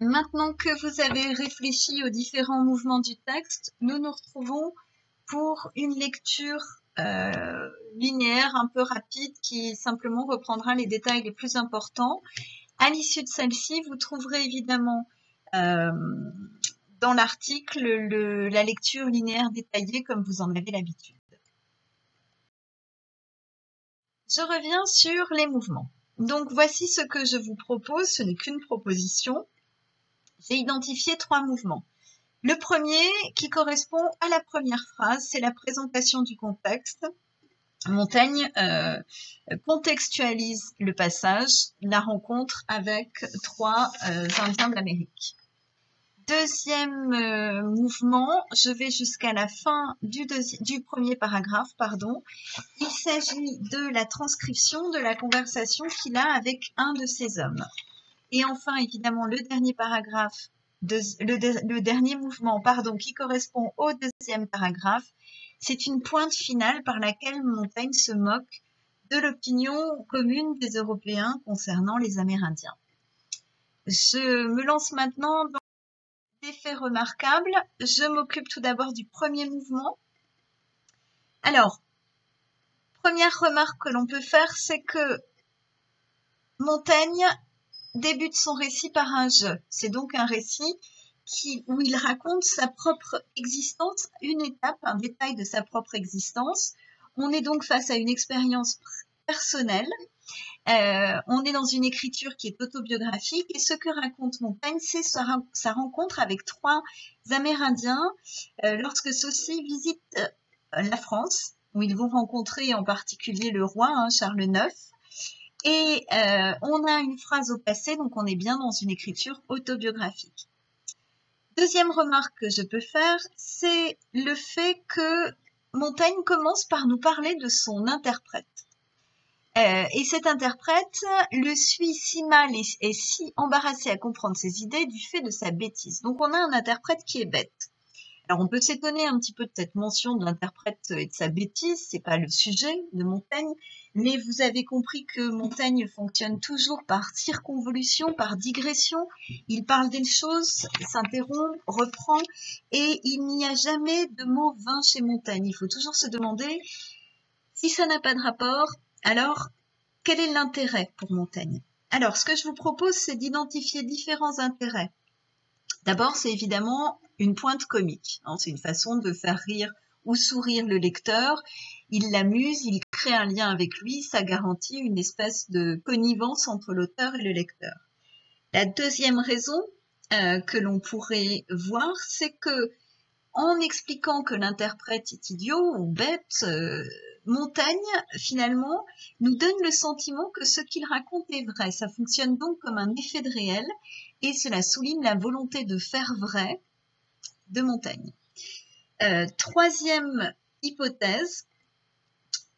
Maintenant que vous avez réfléchi aux différents mouvements du texte, nous nous retrouvons pour une lecture linéaire, un peu rapide, qui simplement reprendra les détails les plus importants. À l'issue de celle-ci, vous trouverez évidemment dans l'article la lecture linéaire détaillée comme vous en avez l'habitude. Je reviens sur les mouvements. Donc voici ce que je vous propose, ce n'est qu'une proposition. J'ai identifié 3 mouvements. Le premier, qui correspond à la première phrase, c'est la présentation du contexte. Montaigne contextualise le passage, la rencontre avec 3 Indiens d'Amérique. Deuxième mouvement, je vais jusqu'à la fin du premier paragraphe, pardon. Il s'agit de la transcription de la conversation qu'il a avec un de ces hommes. Et enfin, évidemment, le dernier paragraphe, le dernier mouvement, pardon, qui correspond au deuxième paragraphe, c'est une pointe finale par laquelle Montaigne se moque de l'opinion commune des Européens concernant les Amérindiens. Je me lance maintenant dans des faits remarquables. Je m'occupe tout d'abord du premier mouvement. Alors, première remarque que l'on peut faire, c'est que Montaigne débute son récit par un « je ». C'est donc un récit où il raconte sa propre existence, une étape, un détail de sa propre existence. On est donc face à une expérience personnelle. On est dans une écriture qui est autobiographique et ce que raconte Montaigne, c'est sa rencontre avec 3 Amérindiens lorsque ceux-ci visitent la France, où ils vont rencontrer en particulier le roi, Charles IX. Et on a une phrase au passé, donc on est bien dans une écriture autobiographique. Deuxième remarque que je peux faire, c'est le fait que Montaigne commence par nous parler de son interprète. Et cet interprète le suit si mal et est si embarrassé à comprendre ses idées du fait de sa bêtise. Donc on a un interprète qui est bête. Alors on peut s'étonner un petit peu de cette mention de l'interprète et de sa bêtise, c'est pas le sujet de Montaigne, mais vous avez compris que Montaigne fonctionne toujours par circonvolution, par digression. Il parle des choses, s'interrompt, reprend, et il n'y a jamais de mot vain chez Montaigne. Il faut toujours se demander si ça n'a pas de rapport, alors quel est l'intérêt pour Montaigne? Alors ce que je vous propose, c'est d'identifier différents intérêts. D'abord, c'est évidemment une pointe comique. C'est une façon de faire rire ou sourire le lecteur. Il l'amuse, il crée un lien avec lui, ça garantit une espèce de connivence entre l'auteur et le lecteur. La deuxième raison que l'on pourrait voir, c'est que en expliquant que l'interprète est idiot ou bête, Montaigne, finalement, nous donne le sentiment que ce qu'il raconte est vrai. Ça fonctionne donc comme un effet de réel et cela souligne la volonté de faire vrai de Montaigne. Troisième hypothèse,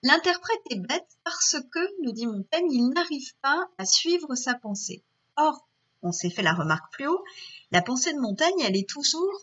l'interprète est bête parce que, nous dit Montaigne, il n'arrive pas à suivre sa pensée. Or, on s'est fait la remarque plus haut, la pensée de Montaigne, elle est toujours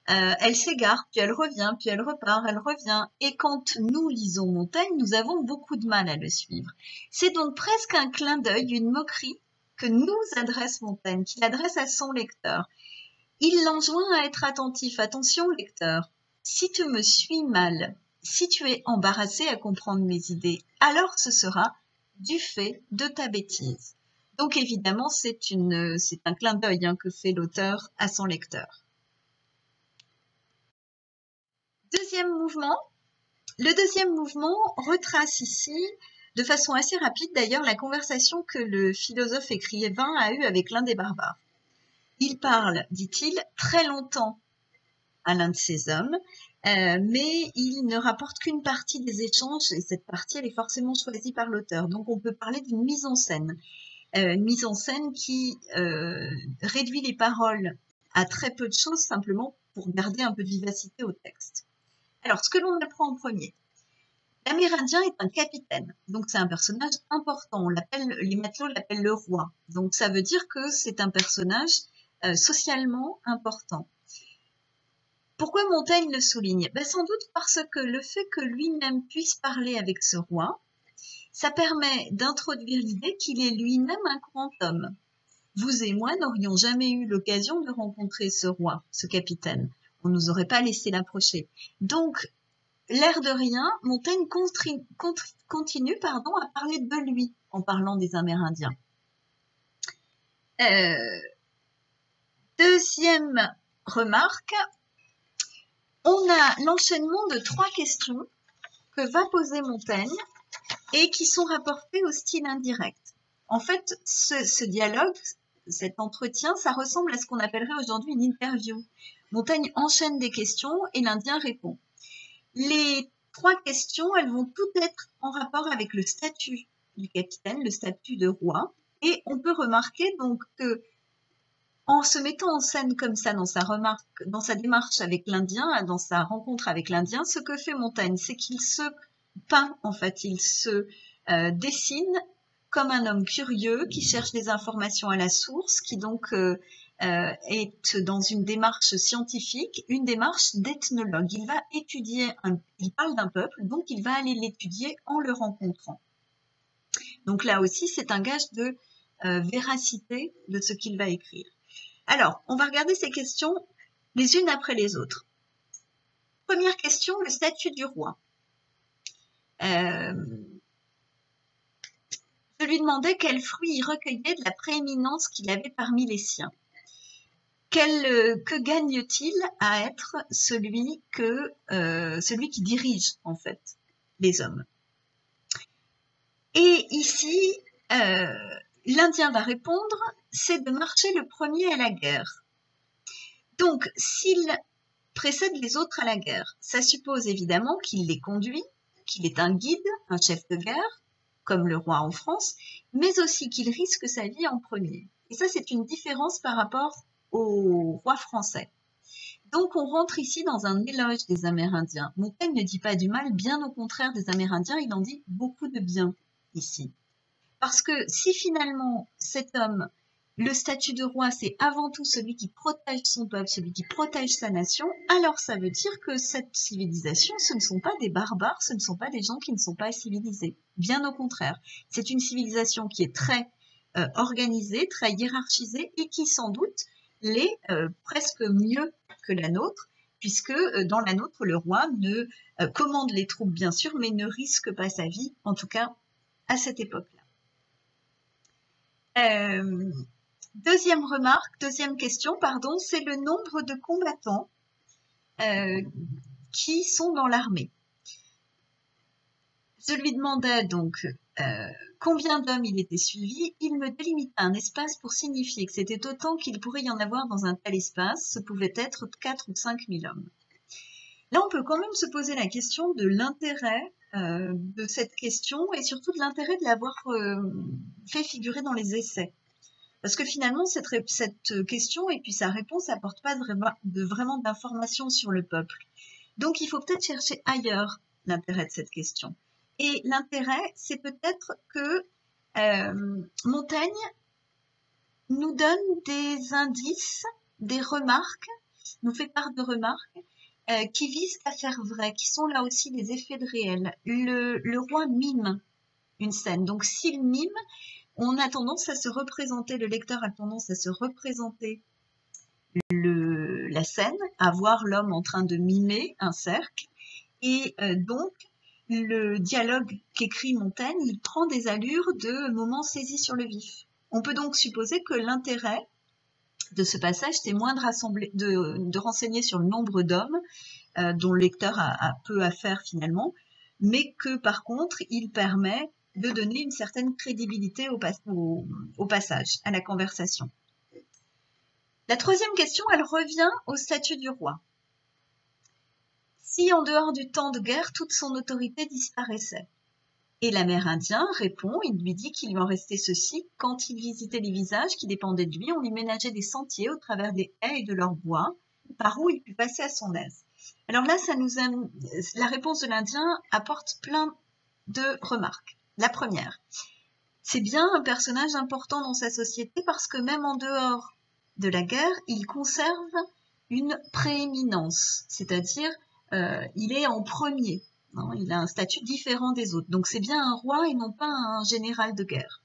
elle s'égare, puis elle revient, puis elle repart, elle revient. Et quand nous lisons Montaigne, nous avons beaucoup de mal à le suivre. C'est donc presque un clin d'œil, une moquerie que nous adresse Montaigne, qu'il adresse à son lecteur. Il l'enjoint à être attentif. Attention, lecteur, si tu me suis mal, si tu es embarrassé à comprendre mes idées, alors ce sera du fait de ta bêtise. Donc évidemment, c'est un clin d'œil que fait l'auteur à son lecteur. Deuxième mouvement. Le deuxième mouvement retrace ici, de façon assez rapide d'ailleurs, la conversation que le philosophe écrivain a eue avec l'un des barbares. Il parle, dit-il, très longtemps à l'un de ces hommes, mais il ne rapporte qu'une partie des échanges, et cette partie, elle est forcément choisie par l'auteur. Donc on peut parler d'une mise en scène. Une mise en scène qui réduit les paroles à très peu de choses, simplement pour garder un peu de vivacité au texte. Alors, ce que l'on apprend en premier, l'Amérindien est un capitaine, donc c'est un personnage important. Les matelots l'appellent le roi, donc ça veut dire que c'est un personnage socialement important. Pourquoi Montaigne le souligne? Sans doute parce que le fait que lui-même puisse parler avec ce roi, ça permet d'introduire l'idée qu'il est lui-même un grand homme. Vous et moi n'aurions jamais eu l'occasion de rencontrer ce roi, ce capitaine. On ne nous aurait pas laissé l'approcher. Donc, l'air de rien, Montaigne continue à parler de lui en parlant des Amérindiens. Deuxième remarque, on a l'enchaînement de 3 questions que va poser Montaigne et qui sont rapportées au style indirect. En fait, ce dialogue, cet entretien, ça ressemble à ce qu'on appellerait aujourd'hui une interview. Montaigne enchaîne des questions et l'Indien répond. Les 3 questions, elles vont toutes être en rapport avec le statut du capitaine, le statut de roi. Et on peut remarquer donc que en se mettant en scène comme ça dans sa démarche avec l'Indien, dans sa rencontre avec l'Indien, ce que fait Montaigne, c'est qu'il se peint, en fait, il se dessine comme un homme curieux qui cherche des informations à la source, qui donc est dans une démarche scientifique, une démarche d'ethnologue. Il va étudier, il parle d'un peuple, donc il va aller l'étudier en le rencontrant. Donc là aussi, c'est un gage de véracité de ce qu'il va écrire. Alors, on va regarder ces questions les unes après les autres. Première question, le statut du roi. Je lui demandais quels fruits il recueillait de la prééminence qu'il avait parmi les siens. Que gagne-t-il à être celui qui dirige, en fait, les hommes? Et ici, l'Indien va répondre, c'est de marcher le premier à la guerre. Donc, s'il précède les autres à la guerre, ça suppose évidemment qu'il les conduit, qu'il est un guide, un chef de guerre, comme le roi en France, mais aussi qu'il risque sa vie en premier. Et ça, c'est une différence par rapport au roi français. Donc, on rentre ici dans un éloge des Amérindiens. Montaigne ne dit pas du mal, bien au contraire des Amérindiens, il en dit beaucoup de bien ici. Parce que si finalement cet homme, le statut de roi, c'est avant tout celui qui protège son peuple, celui qui protège sa nation, alors ça veut dire que cette civilisation, ce ne sont pas des barbares, ce ne sont pas des gens qui ne sont pas civilisés. Bien au contraire, c'est une civilisation qui est très organisée, très hiérarchisée et qui sans doute l'est presque mieux que la nôtre, puisque dans la nôtre, le roi ne commande les troupes bien sûr, mais ne risque pas sa vie, en tout cas à cette époque-là. Deuxième question, c'est le nombre de combattants qui sont dans l'armée. Je lui demandais donc combien d'hommes il était suivi. Il me délimita un espace pour signifier que c'était autant qu'il pourrait y en avoir dans un tel espace. Ce pouvait être 4 ou 5 000 hommes. Là, on peut quand même se poser la question de l'intérêt de cette question et surtout de l'intérêt de l'avoir fait figurer dans les essais. Parce que finalement, cette question et puis sa réponse n'apportent pas vraiment d'informations sur le peuple. Donc, il faut peut-être chercher ailleurs l'intérêt de cette question. Et l'intérêt, c'est peut-être que Montaigne nous donne des indices, des remarques, nous fait part de remarques qui visent à faire vrai, qui sont là aussi des effets de réel. Le roi mime une scène. Donc, s'il mime, on a tendance à se représenter, le lecteur a tendance à se représenter la scène, à voir l'homme en train de mimer un cercle. Et donc, le dialogue qu'écrit Montaigne, il prend des allures de moments saisis sur le vif. On peut donc supposer que l'intérêt de ce passage, c'est moins de renseigner sur le nombre d'hommes dont le lecteur a peu à faire finalement, mais que par contre, il permet de donner une certaine crédibilité au passage, à la conversation. La troisième question, elle revient au statut du roi. Si en dehors du temps de guerre, toute son autorité disparaissait. Et l'Amérindien répond, il lui dit qu'il lui en restait ceci, quand il visitait les visages qui dépendaient de lui, on lui ménageait des sentiers au travers des haies et de leurs bois, par où il put passer à son aise. Alors là, la réponse de l'Indien apporte plein de remarques. La première, c'est bien un personnage important dans sa société parce que même en dehors de la guerre, il conserve une prééminence, c'est-à-dire il est en premier, hein, il a un statut différent des autres. Donc c'est bien un roi et non pas un général de guerre.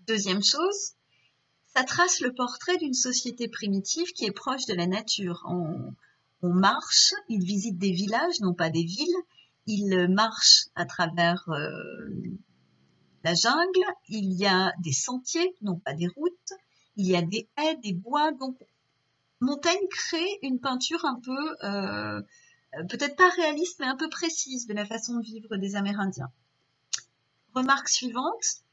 Deuxième chose, ça trace le portrait d'une société primitive qui est proche de la nature. On marche, il visite des villages, non pas des villes, il marche à travers la jungle, il y a des sentiers, non pas des routes, il y a des haies, des bois. Donc Montaigne crée une peinture un peu, peut-être pas réaliste, mais un peu précise de la façon de vivre des Amérindiens. Remarque suivante,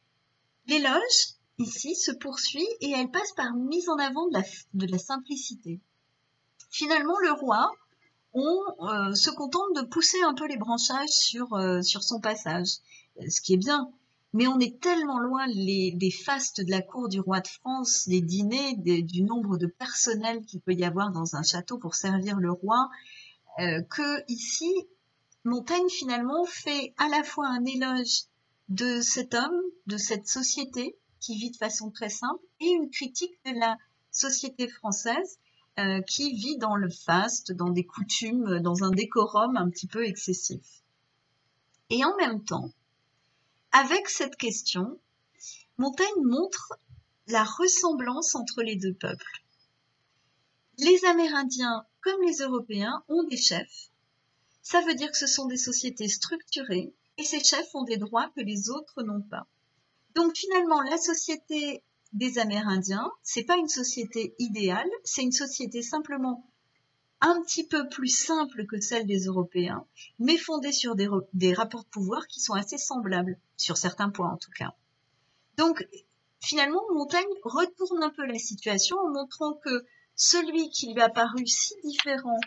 l'éloge, ici, se poursuit et elle passe par mise en avant de la simplicité. Finalement, le roi, on se contente de pousser un peu les branchages sur son passage, ce qui est bien. Mais on est tellement loin des fastes de la cour du roi de France, des dîners, du nombre de personnel qu'il peut y avoir dans un château pour servir le roi, que ici, Montaigne finalement fait à la fois un éloge de cet homme, de cette société qui vit de façon très simple, et une critique de la société française qui vit dans le faste, dans des coutumes, dans un décorum un petit peu excessif. Et en même temps, avec cette question, Montaigne montre la ressemblance entre les deux peuples. Les Amérindiens, comme les Européens, ont des chefs. Ça veut dire que ce sont des sociétés structurées et ces chefs ont des droits que les autres n'ont pas. Donc finalement, la société des Amérindiens, c'est pas une société idéale, c'est une société simplement un petit peu plus simple que celle des Européens, mais fondée sur des rapports de pouvoir qui sont assez semblables, sur certains points en tout cas. Donc finalement, Montaigne retourne un peu la situation en montrant que celui qui lui a paru si différent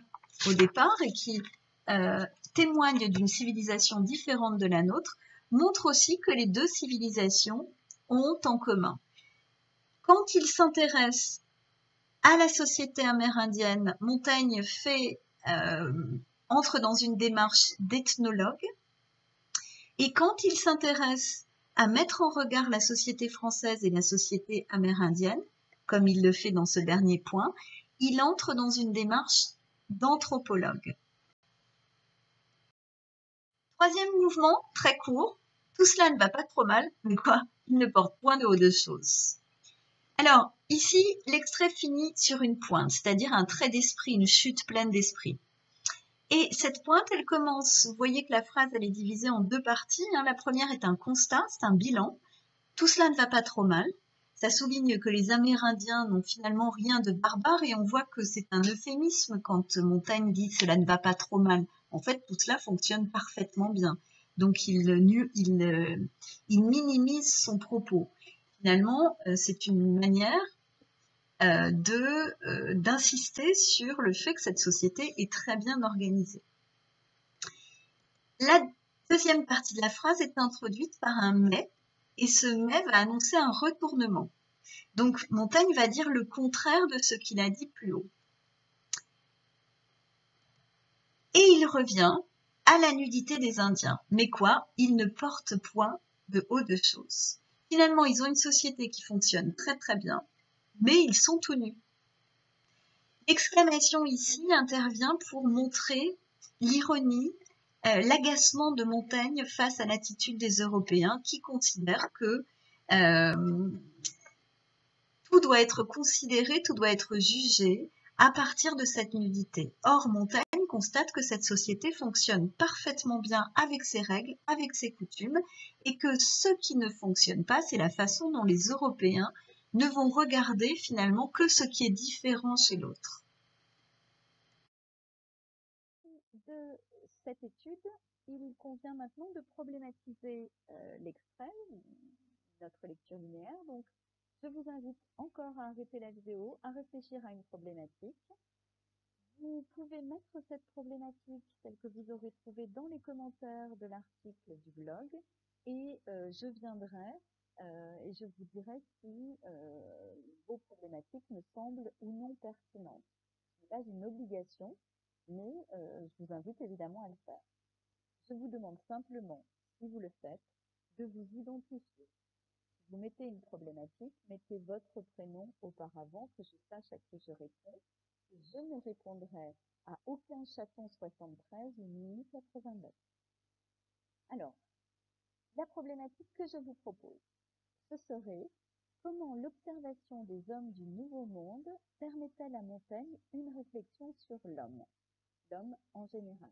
au départ et qui témoigne d'une civilisation différente de la nôtre, montre aussi que les deux civilisations ont en commun. Quand il s'intéresse à la société amérindienne, Montaigne entre dans une démarche d'ethnologue, et quand il s'intéresse à mettre en regard la société française et la société amérindienne, comme il le fait dans ce dernier point, il entre dans une démarche d'anthropologue. Troisième mouvement, très court, tout cela ne va pas trop mal, mais quoi, il ne porte point de haut de choses. Alors, ici, l'extrait finit sur une pointe, c'est-à-dire un trait d'esprit, une chute pleine d'esprit. Et cette pointe, elle commence, vous voyez que la phrase, elle est divisée en deux parties. La première est un constat, c'est un bilan. Tout cela ne va pas trop mal. Ça souligne que les Amérindiens n'ont finalement rien de barbare et on voit que c'est un euphémisme quand Montaigne dit cela ne va pas trop mal. En fait, tout cela fonctionne parfaitement bien. Donc, il minimise son propos. Finalement, c'est une manière d'insister sur le fait que cette société est très bien organisée. La deuxième partie de la phrase est introduite par un mais, et ce mais va annoncer un retournement. Donc Montaigne va dire le contraire de ce qu'il a dit plus haut. Et il revient à la nudité des Indiens. Mais quoi? Ils ne portent point de haut de choses. Finalement, ils ont une société qui fonctionne très très bien, mais ils sont tout nus. L'exclamation ici intervient pour montrer l'ironie, l'agacement de Montaigne face à l'attitude des Européens qui considèrent que tout doit être considéré, tout doit être jugé à partir de cette nudité. Or, Montaigne constate que cette société fonctionne parfaitement bien avec ses règles, avec ses coutumes, et que ce qui ne fonctionne pas, c'est la façon dont les Européens ne vont regarder finalement que ce qui est différent chez l'autre. De cette étude, il convient maintenant de problématiser l'extrait, notre lecture linéaire. Donc, je vous invite encore à arrêter la vidéo, à réfléchir à une problématique. Vous pouvez mettre cette problématique, celle que vous aurez trouvée dans les commentaires de l'article du blog, et je viendrai et je vous dirai si vos problématiques me semblent ou non pertinentes. Ce n'est pas une obligation, mais je vous invite évidemment à le faire. Je vous demande simplement, si vous le faites, de vous identifier. Vous mettez une problématique, mettez votre prénom auparavant, que je sache à qui je réponds. Et je ne répondrai à aucun chaton 73 ou Mini 89. Alors, la problématique que je vous propose, ce serait Comment l'observation des hommes du Nouveau Monde permet-elle à Montaigne une réflexion sur l'homme en général?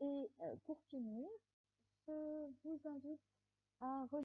Et pour finir, je vous invite à relire